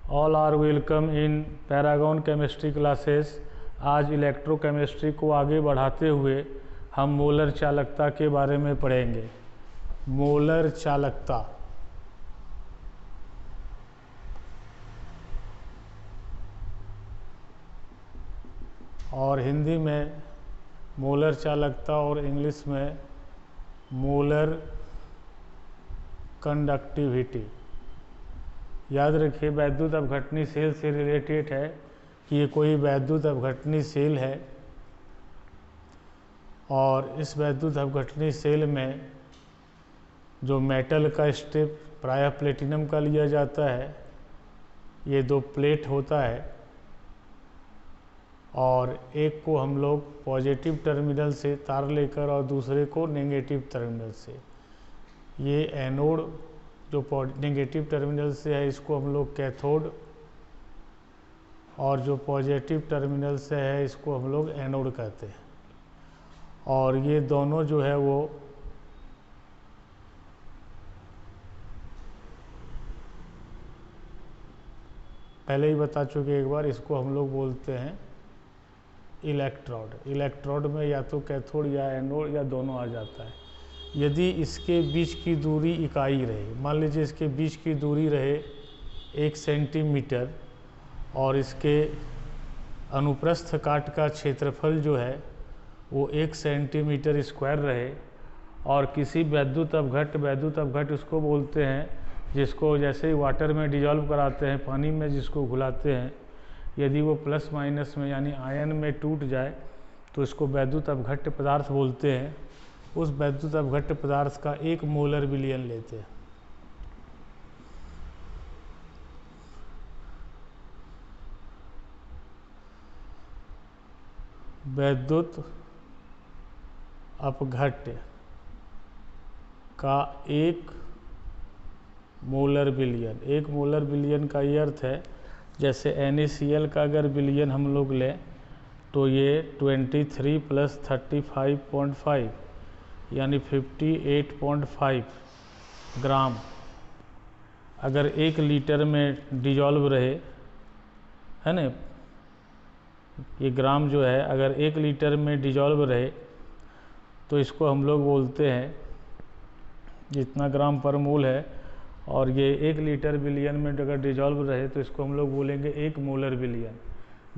All are welcome in Paragon chemistry classes. आज electrochemistry को आगे बढ़ाते हुए हम मोलर चालकता के बारे में पढ़ेंगे। मोलर चालकता और हिंदी में मोलर चालकता और इंग्लिश में मोलर कंडक्टिविटी। याद रखिए वैद्युत अपघटनी सेल से रिलेटेड है कि ये कोई वैद्युत अपघटनी सेल है और इस वैद्युत अपघटनी सेल में जो मेटल का स्ट्रिप प्रायः प्लेटिनम का लिया जाता है, ये दो प्लेट होता है और एक को हम लोग पॉजिटिव टर्मिनल से तार लेकर और दूसरे को नेगेटिव टर्मिनल से, ये एनोड जो नेगेटिव टर्मिनल से है इसको हम लोग कैथोड और जो पॉजिटिव टर्मिनल से है इसको हम लोग एनोड कहते हैं। और ये दोनों जो है वो पहले ही बता चुके एक बार, इसको हम लोग बोलते हैं इलेक्ट्रोड। इलेक्ट्रोड में या तो कैथोड या एनोड या दोनों आ जाता है। यदि इसके बीच की दूरी इकाई रहे, मान लीजिए इसके बीच की दूरी रहे 1 सेंटीमीटर और इसके अनुप्रस्थ काट का क्षेत्रफल जो है वो 1 सेंटीमीटर स्क्वायर रहे और किसी वैद्युत अपघट उसको बोलते हैं जिसको जैसे ही वाटर में डिजॉल्व कराते हैं, पानी में जिसको घुलाते हैं, यदि वो प्लस माइनस में यानी आयन में टूट जाए तो इसको वैद्युत अपघट्य पदार्थ बोलते हैं। उस वैद्युत अपघट्य पदार्थ का 1 मोलर विलयन लेते हैं। वैद्युत अपघट्य का 1 मोलर विलयन। 1 मोलर विलयन का ये अर्थ है जैसे NaCl का अगर विलयन हम लोग लें तो ये 23 + 35.5 यानी 58.5 ग्राम अगर 1 लीटर में डिजॉल्व रहे, है ना। ये ग्राम जो है अगर 1 लीटर में डिजॉल्व रहे तो इसको हम लोग बोलते हैं, जितना ग्राम पर मोल है और ये 1 लीटर विलयन में अगर डिजॉल्व रहे तो इसको हम लोग बोलेंगे 1 मोलर विलयन।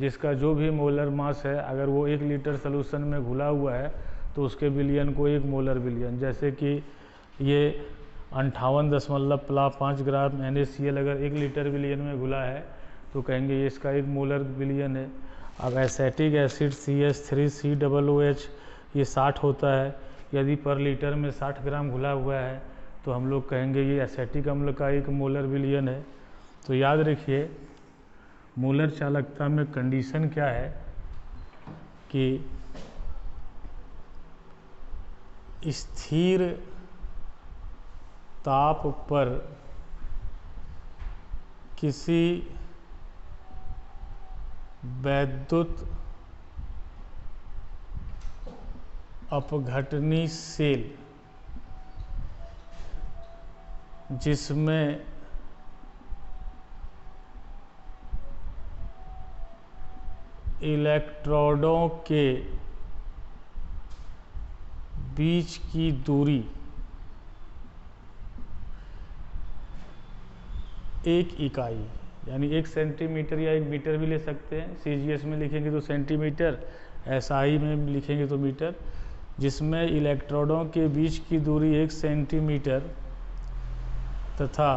जिसका जो भी मोलर मास है अगर वो 1 लीटर सॉल्यूशन में घुला हुआ है तो उसके विलयन को 1 मोलर विलयन। जैसे कि ये 58.5 ग्राम NaCl अगर 1 लीटर विलयन में घुला है तो कहेंगे ये इसका 1 मोलर विलयन है। अब एसिटिक एसिड CH3COOH ये 60 होता है, यदि पर लीटर में 60 ग्राम घुला हुआ है तो हम लोग कहेंगे ये एसिटिक अम्ल का 1 मोलर विलयन है। तो याद रखिए मोलर चालकता में कंडीशन क्या है कि स्थिर ताप पर किसी वैद्युत अपघटनी सेल जिसमें इलेक्ट्रोडों के बीच की दूरी 1 इकाई यानी 1 सेंटीमीटर या 1 मीटर भी ले सकते हैं। CGS में लिखेंगे तो सेंटीमीटर, SI में लिखेंगे तो मीटर, जिसमें इलेक्ट्रोडों के बीच की दूरी 1 सेंटीमीटर तथा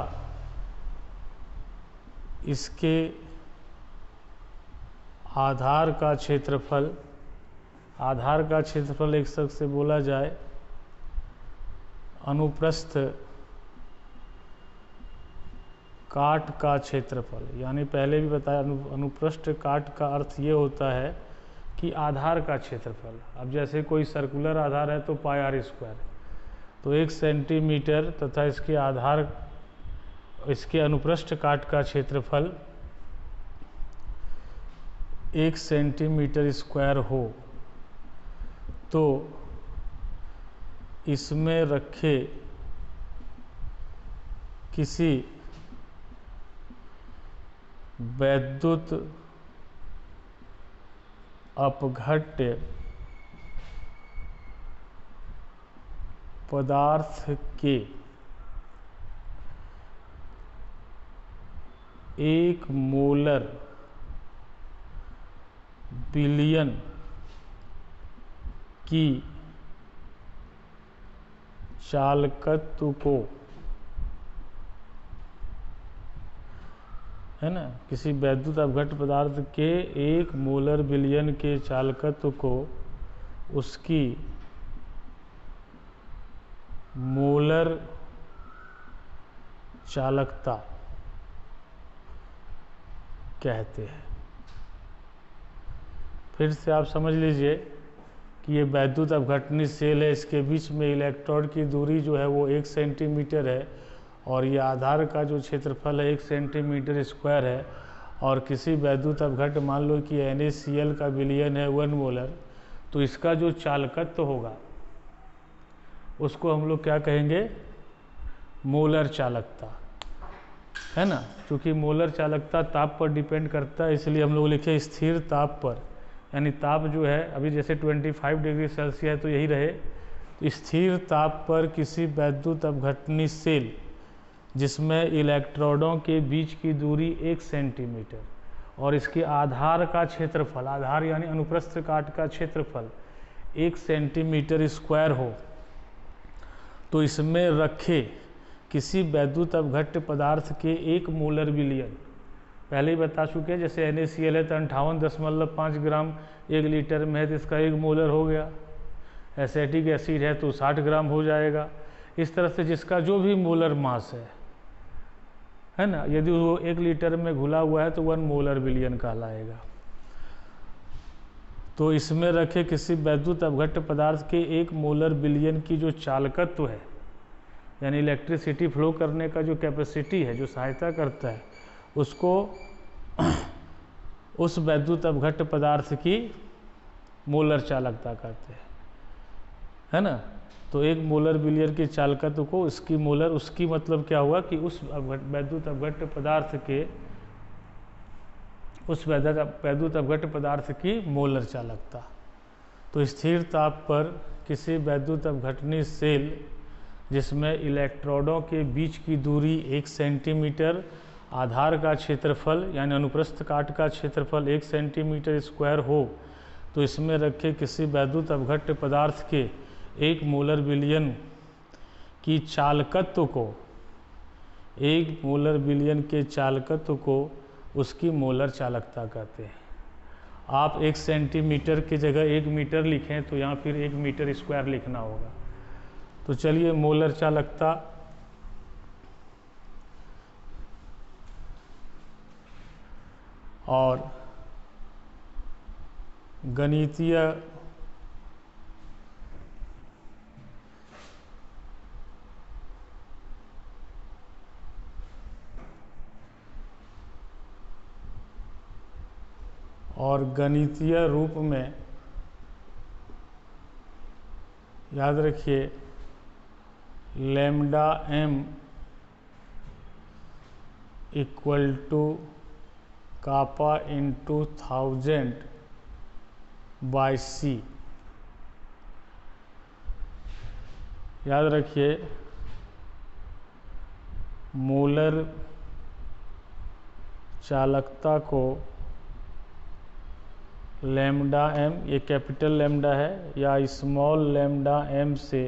इसके आधार का क्षेत्रफल एक शब्द से बोला जाए अनुप्रस्थ काट का क्षेत्रफल। यानी पहले भी बताया अनुप्रस्थ काट का अर्थ ये होता है कि आधार का क्षेत्रफल। अब जैसे कोई सर्कुलर आधार है तो πr², तो 1 सेंटीमीटर तथा इसके अनुप्रस्थ काट का क्षेत्रफल 1 सेंटीमीटर स्क्वायर हो तो इसमें रखे किसी वैद्युत अपघट्य पदार्थ के 1 मोलर बिलियन की चालकत्व को, है ना, किसी वैद्युत अपघट्य पदार्थ के 1 मोलर बिलियन के चालकत्व को उसकी मोलर चालकता कहते हैं। फिर से आप समझ लीजिए कि ये वैद्युत अपघटनी सेल है, इसके बीच में इलेक्ट्रोड की दूरी जो है वो 1 सेंटीमीटर है और ये आधार का जो क्षेत्रफल है 1 सेंटीमीटर स्क्वायर है। और किसी वैद्युत अपघट्य, मान लो कि NaCl का विलयन है 1 मोलर, तो इसका जो चालकत्व होगा उसको हम लोग क्या कहेंगे, मोलर चालकता, है ना। क्योंकि मोलर चालकता ताप पर डिपेंड करता है, इसलिए हम लोग लिखे स्थिर ताप पर, यानी ताप जो है अभी जैसे 25 डिग्री सेल्सियस है तो यही रहे। तो स्थिर ताप पर किसी वैद्युत अपघटनी सेल जिसमें इलेक्ट्रोडों के बीच की दूरी 1 सेंटीमीटर और इसके आधार का क्षेत्रफल, आधार यानी अनुप्रस्थ काट का क्षेत्रफल 1 सेंटीमीटर स्क्वायर हो, तो इसमें रखे किसी वैद्युत अपघट्य पदार्थ के 1 मोलर विलयन, पहले ही बता चुके हैं, जैसे NaCl है तो 58.5 ग्राम 1 लीटर में है तो इसका 1 मोलर हो गया। एसिटिक एसिड है तो 60 ग्राम हो जाएगा। इस तरह से जिसका जो भी मोलर मास है ना, यदि वो 1 लीटर में घुला हुआ है तो 1 मोलर विलयन कहलाएगा। तो इसमें रखे किसी वैद्युत अपघट्य पदार्थ के 1 मोलर विलयन की जो चालकत्व है, यानी इलेक्ट्रिसिटी फ्लो करने का जो कैपेसिटी है, जो सहायता करता है, उसको उस वैद्युत अपघट्य पदार्थ की मोलर चालकता कहते हैं, है ना। तो 1 मोलर विलयन की चालकत्व को उसकी मोलर, उसकी मतलब क्या हुआ कि उस वैद्युत अपघट्य पदार्थ के, उस वैद्युत अपघट्य पदार्थ की मोलर चालकता। तो स्थिर ताप पर किसी वैद्युत अपघटनी सेल जिसमें इलेक्ट्रोडों के बीच की दूरी 1 सेंटीमीटर, आधार का क्षेत्रफल यानी अनुप्रस्थ काट का क्षेत्रफल 1 सेंटीमीटर स्क्वायर हो, तो इसमें रखे किसी वैद्युत अपघट्य पदार्थ के 1 मोलर विलयन की चालकत्व को, 1 मोलर विलयन के चालकत्व को उसकी मोलर चालकता कहते हैं। आप 1 सेंटीमीटर की जगह 1 मीटर लिखें तो यहाँ फिर 1 मीटर स्क्वायर लिखना होगा। तो चलिए, मोलर चालकता और गणितीय रूप में याद रखिए, lambda m equal to kappa into 1000 by C। याद रखिए, मोलर चालकता को लैम्डा m, ये कैपिटल लैम्डा है, या स्मॉल लैम्डा m से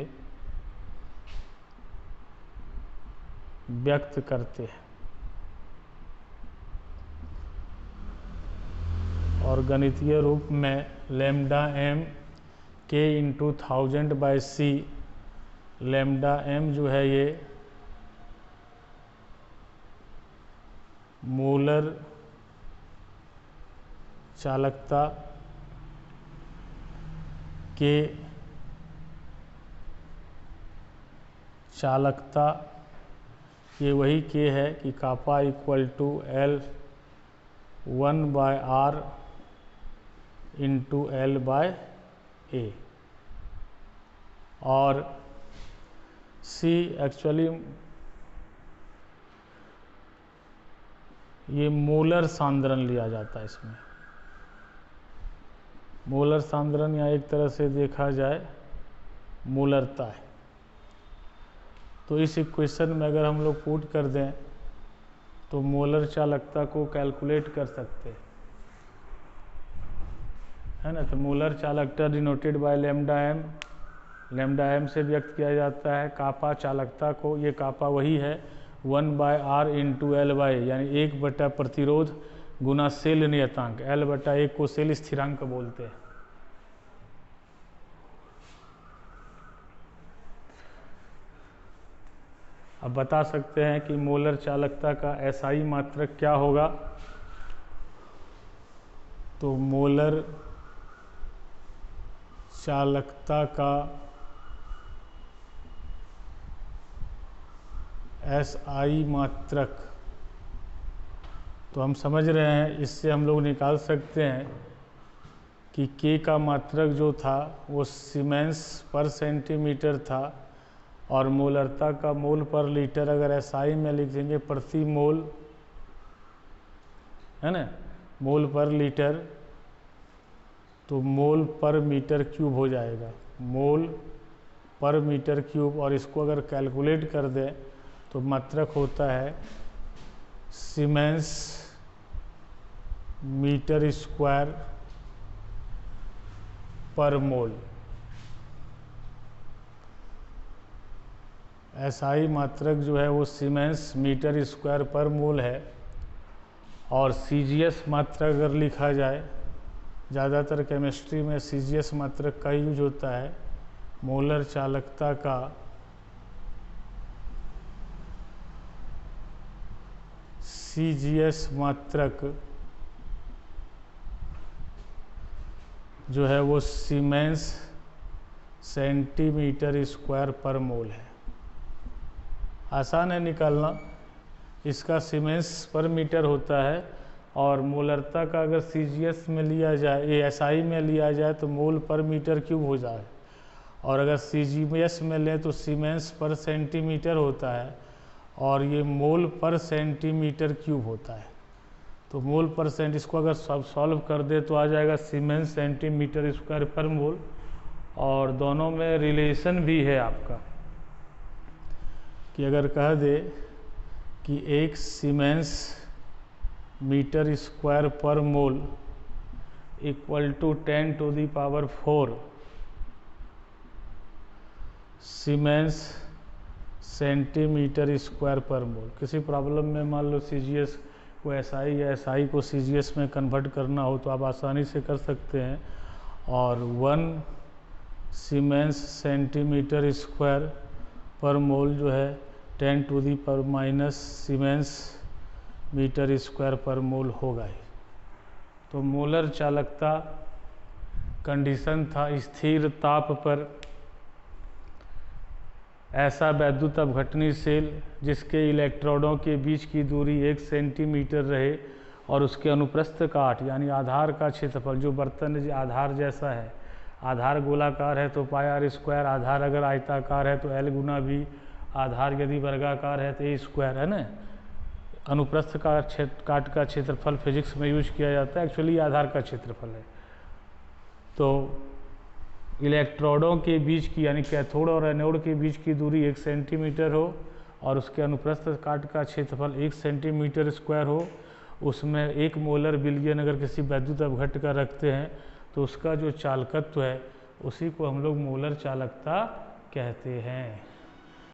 व्यक्त करते हैं। और गणितीय रूप में lambda m k into 1000 by C, lambda m जो है ये मोलर चालकता के चालकता, ये वही k है कि kappa equal to L1 by R into L by A। और C एक्चुअली ये मोलर सांद्रण लिया जाता है इसमें। मोलर सांद्रण या एक तरह से देखा जाए मोलरता है। तो इस इक्वेशन में अगर हम लोग पुट कर दें तो मोलर चालकता को कैलकुलेट कर सकते हैं, है ना। तो मोलर चालकता denoted by lambda M, lambda M से व्यक्त किया जाता है। कापा चालकता को, ये कापा वही है 1/r इंटू एल बाई, यानी 1 प्रतिरोध गुना सेल नियतांक, L/1 को सेल स्थिरांक बोलते हैं। अब बता सकते हैं कि मोलर चालकता का एसआई मात्रक क्या होगा। तो मोलर चालकता का एसआई मात्रक तो हम समझ रहे हैं, इससे हम लोग निकाल सकते हैं कि K का मात्रक जो था वो सीमेंस पर सेंटीमीटर था, और मोलरता का मोल पर लीटर अगर SI में लिख देंगे प्रति मोल, है ना, मोल पर लीटर, तो मोल पर मीटर क्यूब हो जाएगा, मोल पर मीटर क्यूब। और इसको अगर कैलकुलेट कर दें तो मात्रक होता है सीमेंस मीटर स्क्वायर पर मोल। SI मात्रक जो है वो सीमेंस मीटर स्क्वायर पर मोल है। और CGS मात्रक अगर लिखा जाए, ज़्यादातर केमिस्ट्री में CGS मात्रक का यूज होता है। मोलर चालकता का CGS मात्रक जो है वो सीमेंस सेंटीमीटर स्क्वायर पर मोल है। आसान है निकालना, इसका सीमेंस पर मीटर होता है, और मोलरता का अगर CGS में लिया जाए, ये SI में लिया जाए तो मोल पर मीटर क्यूब हो जाए, और अगर CGS में लें तो सीमेंस पर सेंटीमीटर होता है, और ये मोल पर सेंटीमीटर क्यूब होता है। तो मोल पर सेंट, इसको अगर सब सॉल्व कर दे तो आ जाएगा सीमेंस सेंटीमीटर स्क्वायर पर मोल। और दोनों में रिलेशन भी है आपका, कि अगर कह दे कि एक सीमेंस मीटर स्क्वायर पर mole equal to 10⁴ siemens centimetre square पर मोल। किसी प्रॉब्लम में मान लो CGS को SI या SI को CGS में कन्वर्ट करना हो तो आप आसानी से कर सकते हैं। और 1 सीमेंस सेंटीमीटर स्क्वायर पर मोल जो है 10⁻⁻⁻ सीमेंस मीटर स्क्वायर पर मोल होगा ही। तो मोलर चालकता कंडीशन था स्थिर ताप पर ऐसा वैद्युत अपघटनी सेल जिसके इलेक्ट्रोडों के बीच की दूरी 1 सेंटीमीटर रहे और उसके अनुप्रस्थ काट यानी आधार का क्षेत्रफल, जो बर्तन आधार जैसा है, आधार गोलाकार है तो πr², आधार अगर आयताकार है तो L गुना V, आधार यदि वर्गाकार है तो A², है ना। अनुप्रस्थ का काट का क्षेत्रफल फिजिक्स में यूज किया जाता है, एक्चुअली आधार का क्षेत्रफल है। तो इलेक्ट्रोडों के बीच की यानी कैथोड और एनोड के बीच की दूरी 1 सेंटीमीटर हो और उसके अनुप्रस्थ काट का क्षेत्रफल 1 सेंटीमीटर स्क्वायर हो, उसमें 1 मोलर विलयन अगर किसी वैद्युत अपघट्ट का रखते हैं तो उसका जो चालकत्व है उसी को हम लोग मोलर चालकता कहते हैं।